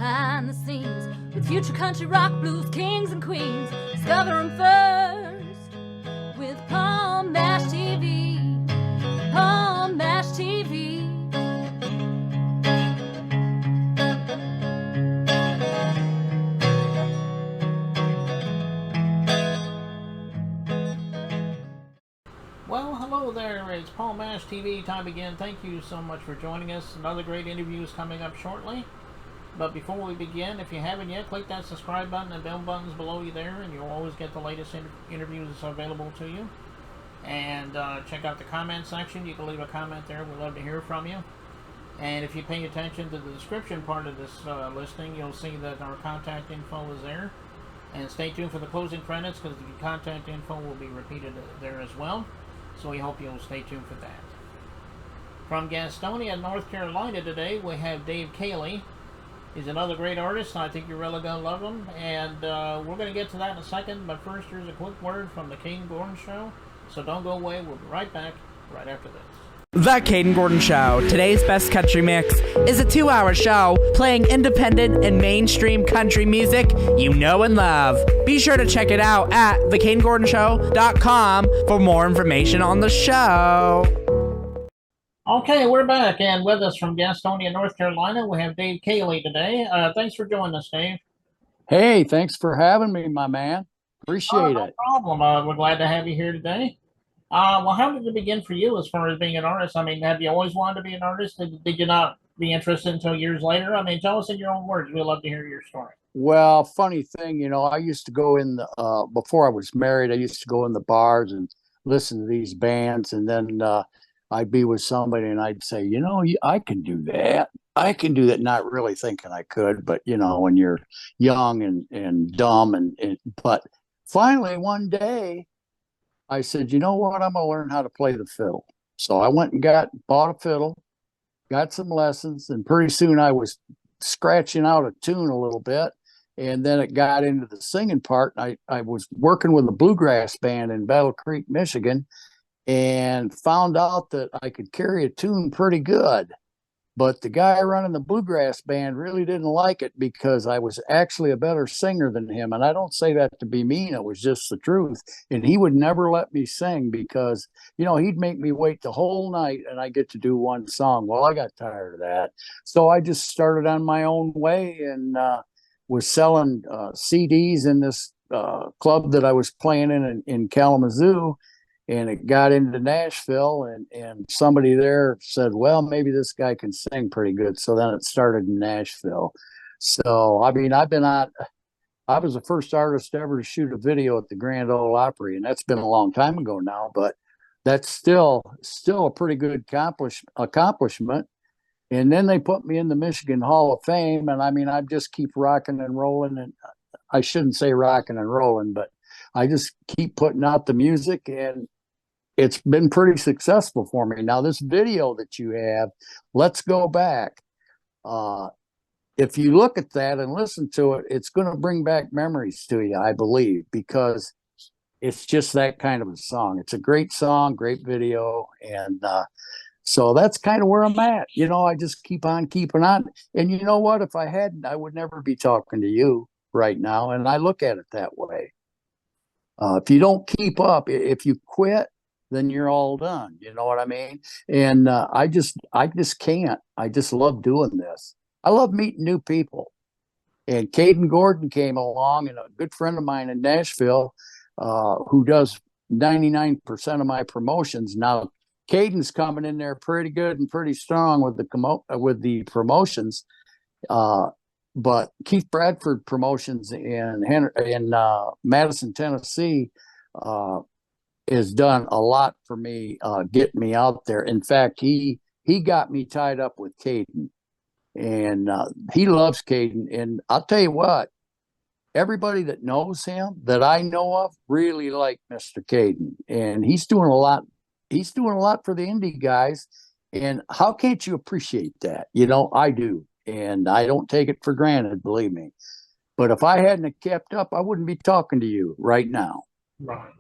behind the scenes with future country rock blues kings and queens. Discover them first with Palm Mash TV. Palm Mash TV. Well, hello there. It's Paul Mash TV time again. Thank you so much for joining us. Another great interview is coming up shortly. But before we begin, if you haven't yet, click that subscribe button and bell buttons below you there, and you'll always get the latest interviews available to you. And check out the comment section. You can leave a comment there. We'd love to hear from you. And if you pay attention to the description part of this listing, you'll see that our contact info is there. And stay tuned for the closing credits, because the contact info will be repeated there as well. So we hope you'll stay tuned for that. From Gastonia, North Carolina today, we have Dave Caley. He's another great artist. I think you're really going to love him. And we're going to get to that in a second. But first, here's a quick word from the Caley Gordon Show. So don't go away. We'll be right back right after this. The Caden Gordon Show. Today's best country mix is a 2-hour show playing independent and mainstream country music you know and love. Be sure to check it out at thecadengordonshow.com for more information on the show. Okay, we're back, and with us from Gastonia, North Carolina, we have Dave Caley today. Thanks for joining us, Dave. Hey, thanks for having me, my man. Appreciate No it. problem. We're glad to have you here today. Well, how did it begin for you as far as being an artist? I mean, have you always wanted to be an artist? Did you not be interested until years later? I mean, tell us in your own words. We'd love to hear your story. Well, funny thing, I used to go in the, before I was married, I used to go in the bars and listen to these bands. And then I'd be with somebody and I'd say, I can do that. I can do that. Not really thinking I could, but, when you're young and dumb. But finally, one day, I said, you know what? I'm going to learn how to play the fiddle. So I went and bought a fiddle, got some lessons, and pretty soon I was scratching out a tune a little bit. And then it got into the singing part. I was working with a bluegrass band in Battle Creek, Michigan, and found out that I could carry a tune pretty good. But the guy running the bluegrass band really didn't like it because I was actually a better singer than him. And I don't say that to be mean. It was just the truth. And he would never let me sing because, he'd make me wait the whole night and I get to do one song. Well, I got tired of that. So I just started on my own way and was selling CDs in this club that I was playing in Kalamazoo. And it got into Nashville, and somebody there said, well, maybe this guy can sing pretty good. So then it started in Nashville. So, I mean, I was the first artist ever to shoot a video at the Grand Ole Opry, and that's been a long time ago now, but that's still a pretty good accomplishment. And then they put me in the Michigan Hall of Fame, and I mean, I just keep rocking and rolling, and I shouldn't say rocking and rolling, but I just keep putting out the music, and it's been pretty successful for me. Now, this video that you have, Let's Go Back. If you look at that and listen to it, it's going to bring back memories to you, I believe, because it's just that kind of a song. It's a great song, great video. And so that's kind of where I'm at. I just keep on keeping on. And you know what? If I hadn't, I would never be talking to you right now. And I look at it that way. If you don't keep up, if you quit, then you're all done. You know what I mean? And I just can't. I just love doing this. I love meeting new people. And Caden Gordon came along, and a good friend of mine in Nashville who does 99% of my promotions. Now, Caden's coming in there pretty good and pretty strong with the promotions. But Keith Bradford Promotions in Madison, Tennessee, has done a lot for me, getting me out there. In fact, he got me tied up with Caden, and he loves Caden. And I'll tell you what, everybody that knows him that I know of really like Mr. Caden, and he's doing a lot. He's doing a lot for the indie guys. And how can't you appreciate that? I do. And I don't take it for granted, believe me. But if I hadn't kept up, I wouldn't be talking to you right now. Right.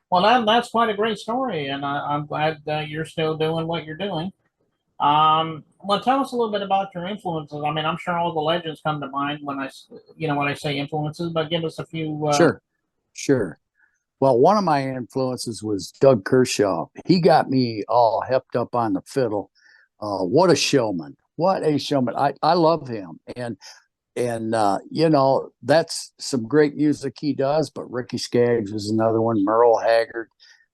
Well, that's quite a great story, and I'm glad that you're still doing what you're doing. Well, tell us a little bit about your influences. I mean, I'm sure all the legends come to mind when I say influences, but give us a few. Sure, sure. Well, one of my influences was Doug Kershaw. He got me all hepped up on the fiddle. What a showman! What a showman! I love him, and you know, that's some great music he does. But Ricky Skaggs is another one. Merle Haggard,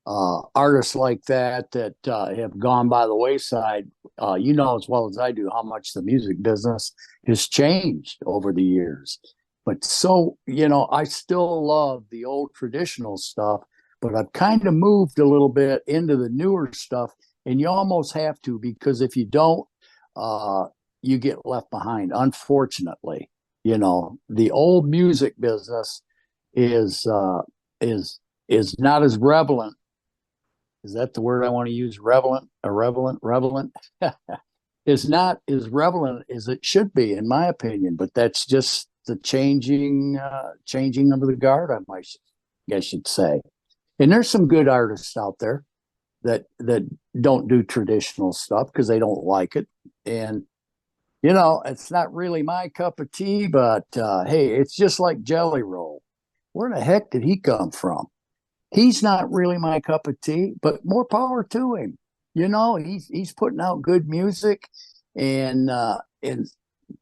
artists like that have gone by the wayside. You know as well as I do how much the music business has changed over the years. But so, you know, I still love the old traditional stuff, but I've kind of moved a little bit into the newer stuff. And you almost have to, because if you don't, uh, you get left behind, unfortunately. You know, the old music business is is not as relevant. Is that the word I want to use? Relevant is not as relevant as it should be, in my opinion. But that's just the changing of the guard, guess you'd say. And there's some good artists out there that don't do traditional stuff because they don't like it. And you know, it's not really my cup of tea, but hey, it's just like Jelly Roll. Where the heck did he come from? He's not really my cup of tea, but more power to him. You know, he's putting out good music, and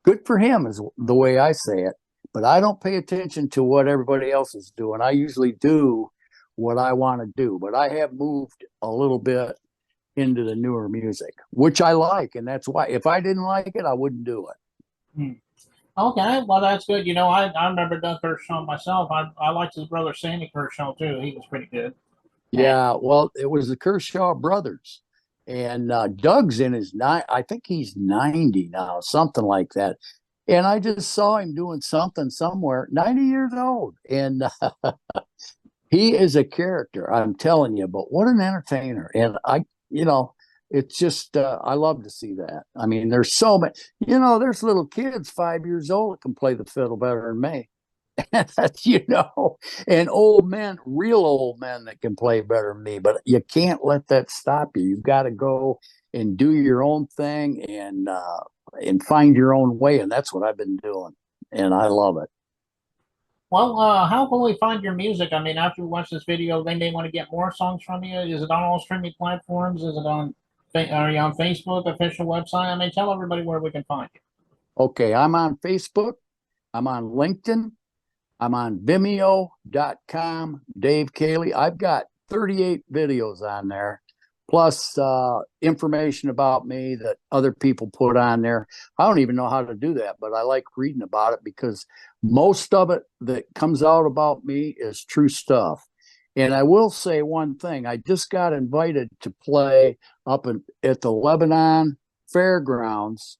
good for him is the way I say it. But I don't pay attention to what everybody else is doing. I usually do what I want to do, but I have moved a little bit into the newer music, which I like, and that's why if I didn't like it, I wouldn't do it. Hmm. Okay, well that's good. You know, I remember Doug Kershaw myself. I liked his brother Sandy Kershaw too. He was pretty good. And Yeah, well, it was the Kershaw brothers, and Doug's in his nine. I think he's 90 now, something like that. And I just saw him doing something somewhere, 90 years old, and he is a character. I'm telling you. But what an entertainer! And you know, it's just I love to see that. I mean, there's so many. You know, there's little kids 5 years old that can play the fiddle better than me. You know, and old men, real old men that can play better than me. But you can't let that stop you. You've got to go and do your own thing and find your own way. And that's what I've been doing, and I love it. well, how can we find your music? I mean, after we watch this video, they may want to get more songs from you. Is it on all streaming platforms? Is it on? Are you on Facebook official website? I mean, tell everybody where we can find you. Okay, I'm on Facebook. I'm on LinkedIn. I'm on Vimeo.com, Dave Caley. I've got 38 videos on there, plus information about me that other people put on there. I don't even know how to do that, but I like reading about it because most of it that comes out about me is true stuff. And I will say one thing. I just got invited to play at the Lebanon Fairgrounds.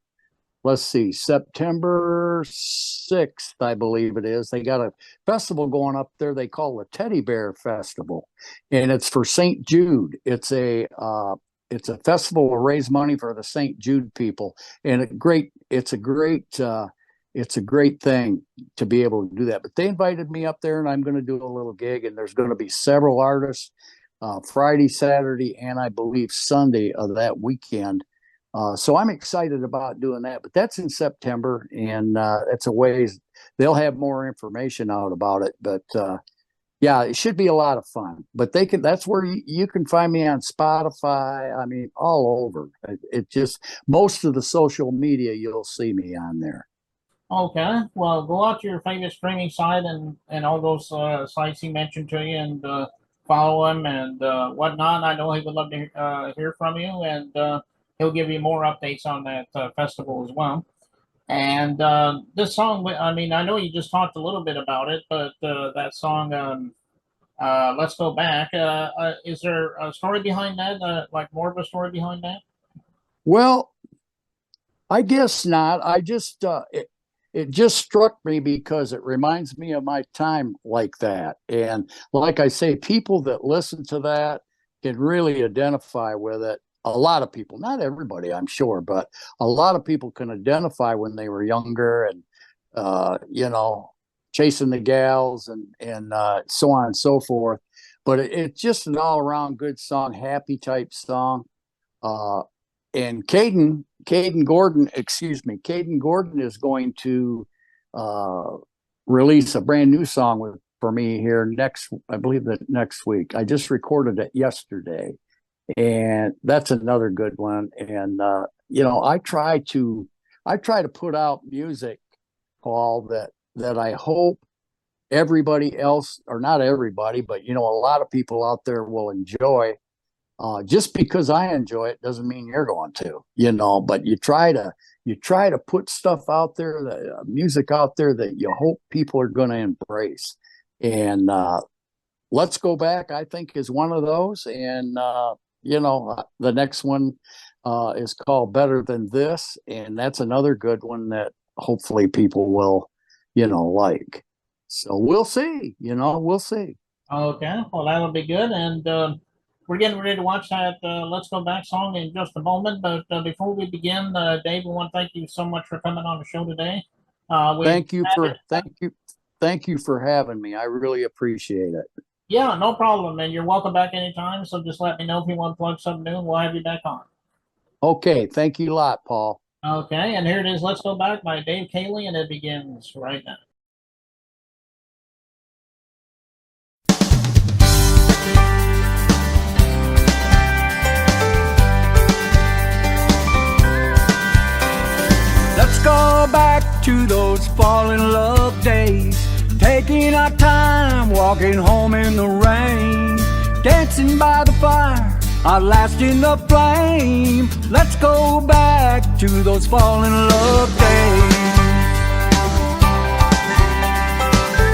Let's see, September 6th, I believe it is. They got a festival going up there they call the Teddy Bear Festival, and it's for St. Jude. It's a festival to raise money for the St. Jude people, and it's a great thing to be able to do that. But they invited me up there, and I'm going to do a little gig, and there's going to be several artists Friday, Saturday, and I believe Sunday of that weekend. So I'm excited about doing that, but that's in September, and it's a ways they'll have more information out about it. But yeah, it should be a lot of fun. But that's where you can find me on Spotify. I mean, all over. It just most of the social media you'll see me on there. Okay, well, go out to your favorite streaming site and all those sites he mentioned to you and follow him and whatnot. I know he would love to hear from you, and he'll give you more updates on that festival as well. And this song, I mean, I know you just talked a little bit about it, but that song, Let's Go Back, is there a story behind that? Like more of a story behind that? Well, I guess not. It just struck me because it reminds me of my time like that. And like I say, people that listen to that can really identify with it. A lot of people, not everybody, I'm sure, but a lot of people can identify when they were younger and, you know, chasing the gals and so on and so forth. But it's just an all around good song, happy type song. Uh, and Caden Gordon, Caden Gordon is going to release a brand new song for me here I believe that next week. I just recorded it yesterday, and that's another good one. And I try to put out music, Paul, that I hope everybody else, or not everybody, but a lot of people out there will enjoy. Just because I enjoy it doesn't mean you're going to, but you try to put stuff out there, music out there that you hope people are going to embrace. And Let's Go Back, I think, is one of those. And the next one is called Better Than This, and that's another good one that hopefully people will like. So we'll see. We'll see. Okay, well, that'll be good. And we're getting ready to watch that Let's Go Back song in just a moment. But before we begin, Dave, we want to thank you so much for coming on the show today. Thank you for having me. I really appreciate it. Yeah, no problem. And you're welcome back anytime. So just let me know if you want to plug something new, and we'll have you back on. Okay, thank you a lot, Paul. Okay, and here it is, Let's Go Back by Dave Caley, and it begins right now. Let's go back to those fall in love days, taking our time, walking home in the rain, dancing by the fire, our last in the flame. Let's go back to those fall in love days.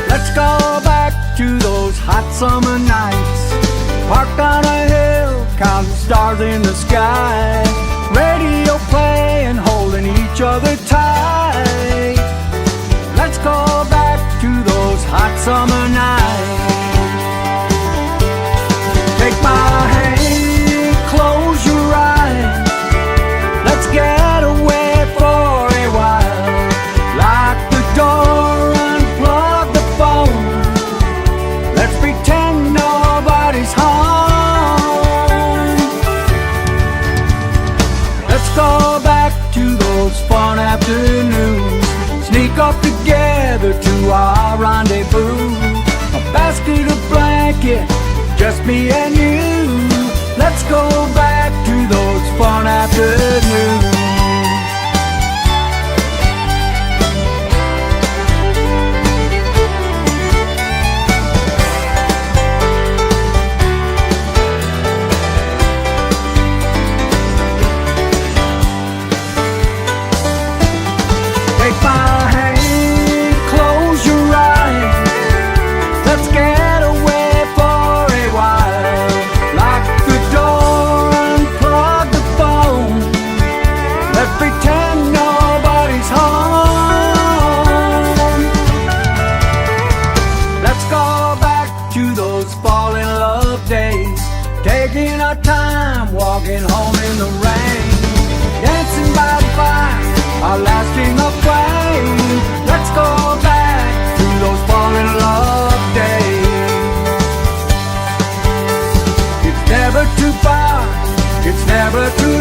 Let's go back to those hot summer nights, parked on a hill, counting stars in the sky, radio playing, holding each other tight. Let's go back to those hot summer nights. Take my hand, close your eyes, let's get away for a while. Lock the door, unplug the phone, let's pretend nobody's home. Let's go back to those fun afternoons, sneak up together to our rendezvous, a basket of blankets, just me and you. Let's go back to those fun afternoons. Take my hand, close your eyes, let's get away for a while. Lock the door, unplug the phone, let's pretend nobody's home. Let's go back to those fall in love days, taking our time, walking home in the rain, dancing by the fire, our last in the flame. Let's go back to those fall in love days. It's never too far, it's never too